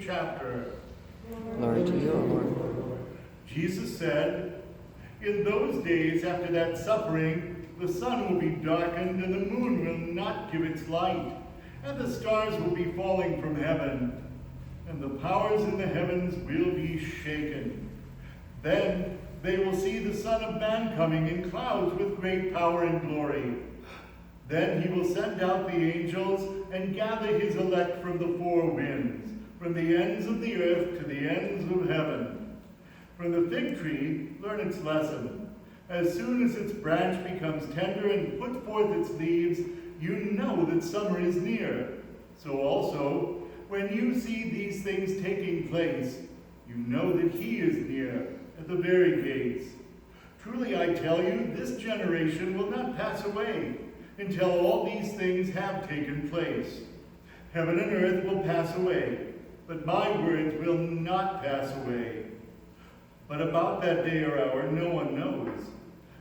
chapter. Glory to you, O Lord. Jesus said, "In those days after that suffering, the sun will be darkened, and the moon will not give its light, and the stars will be falling from heaven, and the powers in the heavens will be shaken. Then they will see the Son of Man coming in clouds with great power and glory. Then he will send out the angels and gather his elect from the four winds, from the ends of the earth to the ends of heaven. From the fig tree, learn its lesson. As soon as its branch becomes tender and puts forth its leaves, you know that summer is near. So also, when you see these things taking place, you know that he is near, at the very gates. Truly I tell you, this generation will not pass away until all these things have taken place. Heaven and earth will pass away, but my words will not pass away. But about that day or hour no one knows,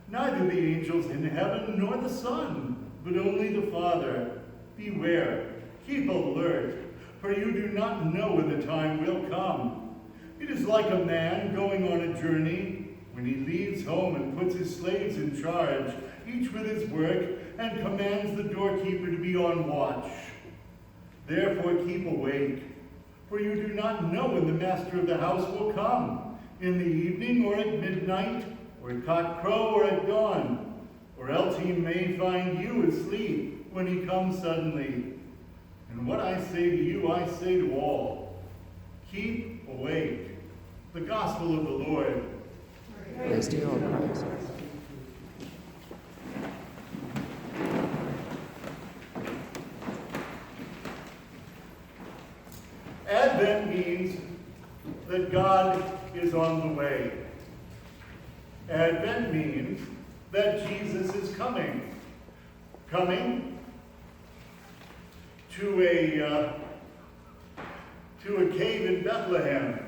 neither the angels in heaven nor the Son, but only the Father. Beware, keep alert, for you do not know when the time will come. It is like a man going on a journey, when he leaves home and puts his slaves in charge, each with his work, and commands the doorkeeper to be on watch. Therefore keep awake, for you do not know when the master of the house will come, in the evening or at midnight, or at cockcrow or at dawn, or else he may find you asleep when he comes suddenly. And what I say to you, I say to all, keep awake. The gospel of the Lord. Praise to you, O Christ. Advent means that God is on the way. Advent means that Jesus is coming. Coming to a cave in Bethlehem.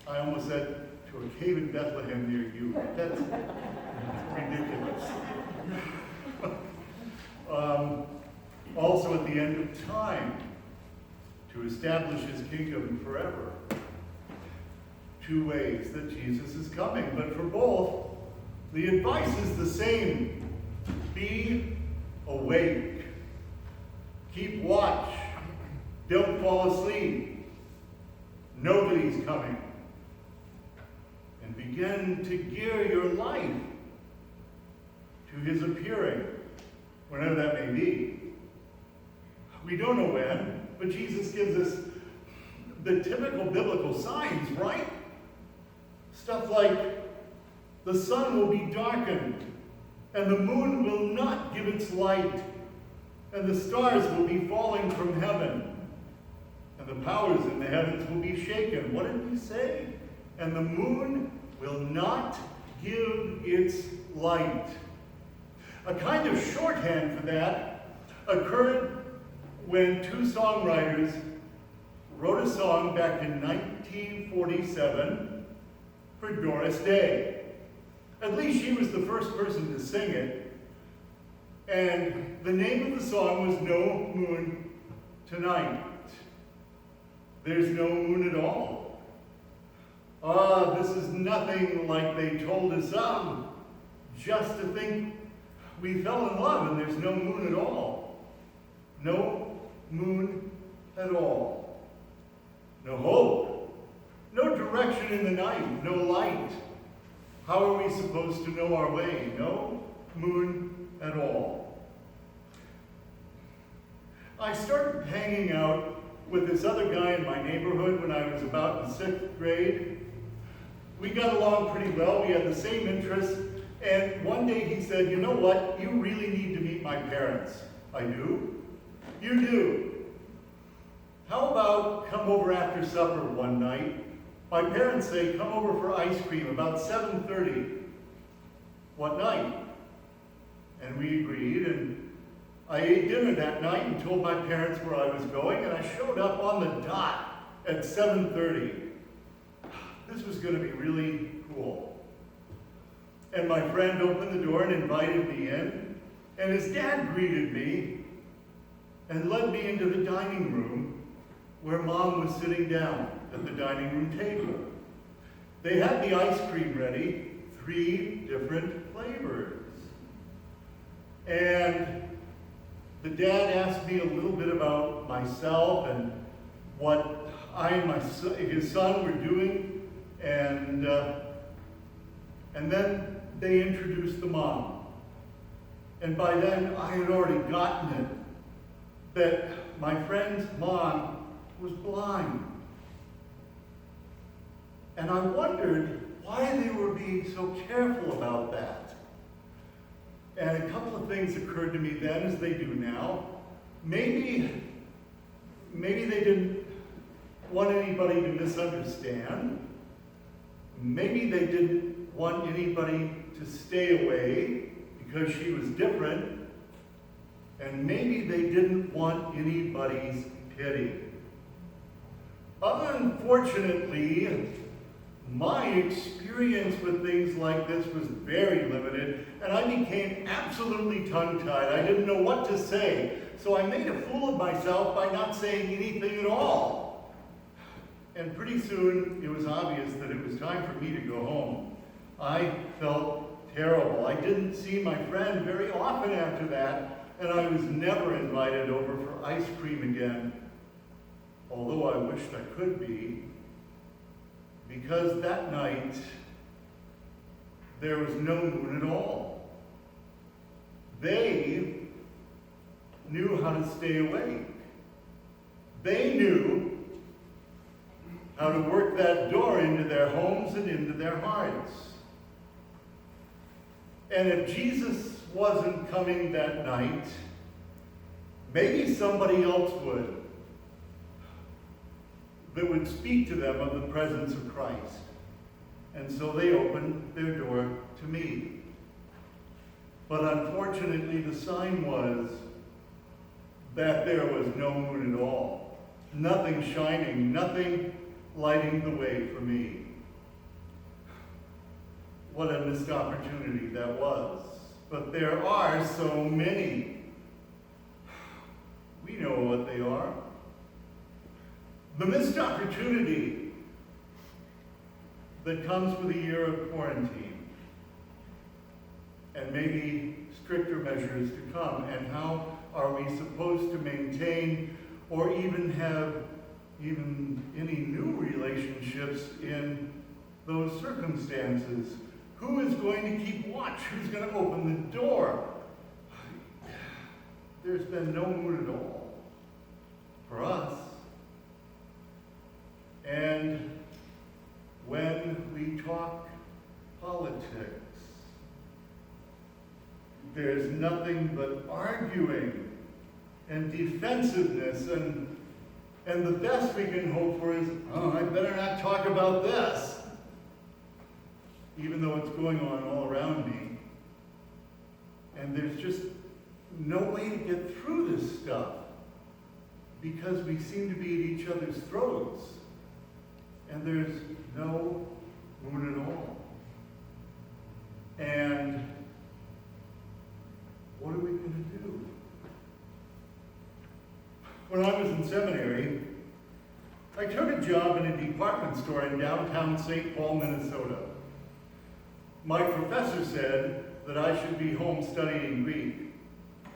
I almost said to a cave in Bethlehem near you. That's ridiculous. Also at the end of time, to establish his kingdom forever. Two ways that Jesus is coming, but for both, the advice is the same. Be awake. Keep watch. Don't fall asleep. Know that he's coming. And begin to gear your life to his appearing, whenever that may be. We don't know when, but Jesus gives us the typical biblical signs, right? Stuff like the sun will be darkened, and the moon will not give its light, and the stars will be falling from heaven, and the powers in the heavens will be shaken. What did he say? And the moon will not give its light. A kind of shorthand for that occurred when two songwriters wrote a song back in 1947 for Doris Day. At least she was the first person to sing it. And the name of the song was No Moon Tonight. There's no moon at all. This is nothing like they told us of. Just to think we fell in love and there's no moon at all. No moon at all. No hope. No direction in the night. No light. How are we supposed to know our way? No moon at all. I started hanging out with this other guy in my neighborhood when I was about in 6th grade. We got along pretty well. We had the same interests. And one day he said, "You know what? You really need to meet my parents." I do? You do. How about come over after supper one night? My parents say, come over for ice cream about 7:30. What night? And we agreed, and I ate dinner that night and told my parents where I was going, and I showed up on the dot at 7:30. This was going to be really cool. And my friend opened the door and invited me in, and his dad greeted me and led me into the dining room where Mom was sitting down at the dining room table. They had the ice cream ready, 3 different flavors. And the dad asked me a little bit about myself and what I and his son were doing, and then they introduced the mom. And by then, I had already gotten it, that my friend's mom was blind. And I wondered why they were being so careful about that. And a couple of things occurred to me then, as they do now. Maybe they didn't want anybody to misunderstand. Maybe they didn't want anybody to stay away because she was different. And maybe they didn't want anybody's pity. Unfortunately, my experience with things like this was very limited, and I became absolutely tongue-tied. I didn't know what to say, so I made a fool of myself by not saying anything at all. And pretty soon, it was obvious that it was time for me to go home. I felt terrible. I didn't see my friend very often after that, and I was never invited over for ice cream again, although I wished I could be. Because that night, there was no moon at all. They knew how to stay awake. They knew how to work that door into their homes and into their hearts. And if Jesus wasn't coming that night, maybe somebody else would, that would speak to them of the presence of Christ. And so they opened their door to me. But unfortunately, the sign was that there was no moon at all. Nothing shining, nothing lighting the way for me. What a missed opportunity that was. But there are so many. We know what they are. The missed opportunity that comes with a year of quarantine, and maybe stricter measures to come, and how are we supposed to maintain or even have any new relationships in those circumstances? Who is going to keep watch? Who's going to open the door? There's been no mood at all for us. And when we talk politics, there's nothing but arguing and defensiveness, and the best we can hope for is, oh, I better not talk about this, even though it's going on all around me. And there's just no way to get through this stuff because we seem to be at each other's throats. And there's no moon at all. And what are we going to do? When I was in seminary, I took a job in a department store in downtown St. Paul, Minnesota. My professor said that I should be home studying Greek.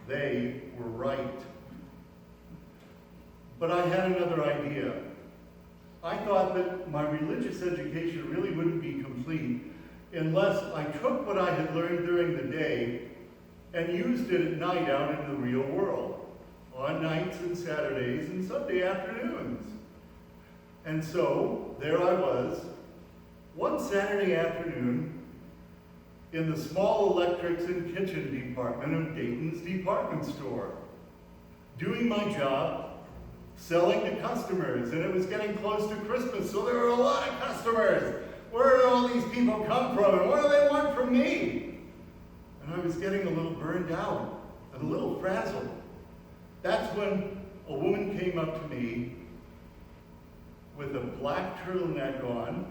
They were right. But I had another idea. I thought that my religious education really wouldn't be complete unless I took what I had learned during the day and used it at night out in the real world, on nights and Saturdays and Sunday afternoons. And so, there I was, one Saturday afternoon, in the small electrics and kitchen department of Dayton's department store, doing my job, selling to customers, and it was getting close to Christmas, so there were a lot of customers. Where did all these people come from, and what do they want from me? And I was getting a little burned out, and a little frazzled. That's when a woman came up to me with a black turtleneck on,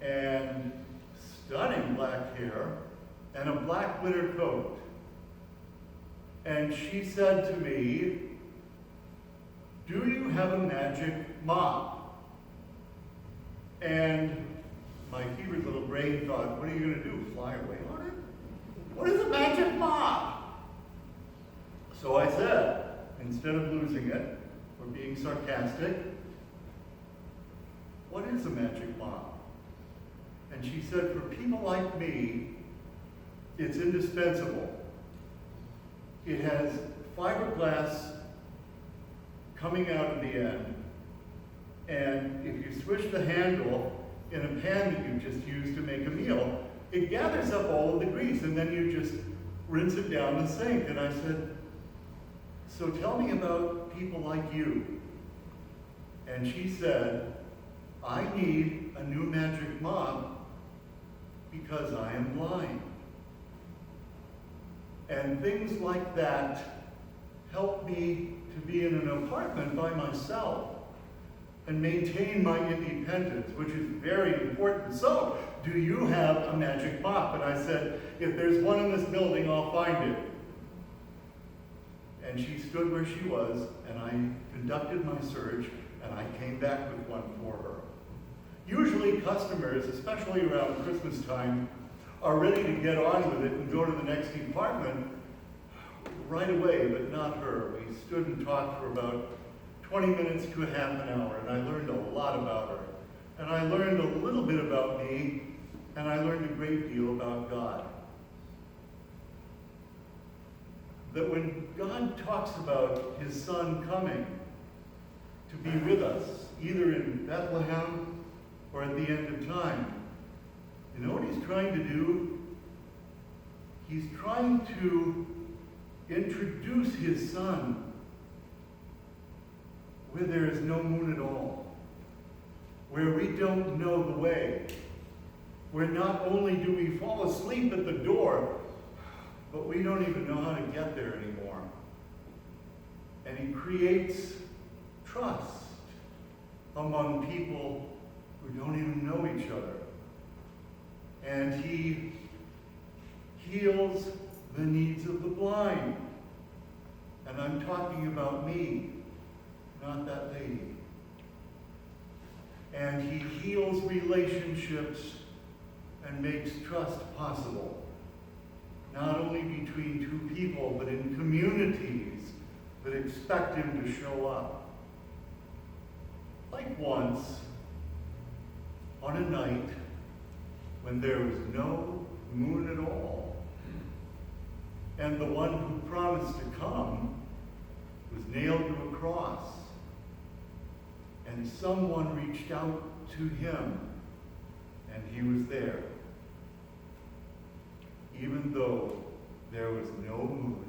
and stunning black hair, and a black winter coat. And she said to me, do you have a magic mop? And my Heber's little brain thought, what are you going to do, fly away on it? What is a magic mop? So I said, instead of losing it, or being sarcastic, what is a magic mop? And she said, for people like me, it's indispensable. It has fiberglass coming out of the end, and if you swish the handle in a pan that you just used to make a meal, it gathers up all of the grease, and then you just rinse it down the sink. And I said, so tell me about people like you. And she said, I need a new magic mop because I am blind. And things like that help me to be in an apartment by myself and maintain my independence, which is very important. So, do you have a magic mop? And I said, if there's one in this building, I'll find it. And she stood where she was, and I conducted my search, and I came back with one for her. Usually customers, especially around Christmas time, are ready to get on with it and go to the next department right away, but not her. We stood and talked for about 20 minutes to a half an hour, and I learned a lot about her. And I learned a little bit about me, and I learned a great deal about God. That when God talks about his Son coming to be with us, either in Bethlehem or at the end of time, you know what he's trying to do? He's trying to introduce his Son where there is no moon at all, where we don't know the way, where not only do we fall asleep at the door, but we don't even know how to get there anymore. And he creates trust among people who don't even know each other. And he heals the needs of the blind. And I'm talking about me, not that lady. And he heals relationships and makes trust possible. Not only between two people, but in communities that expect him to show up. Like once, on a night when there was no moon at all, and the one who promised to come was nailed to a cross, and someone reached out to him, and he was there, even though there was no moon.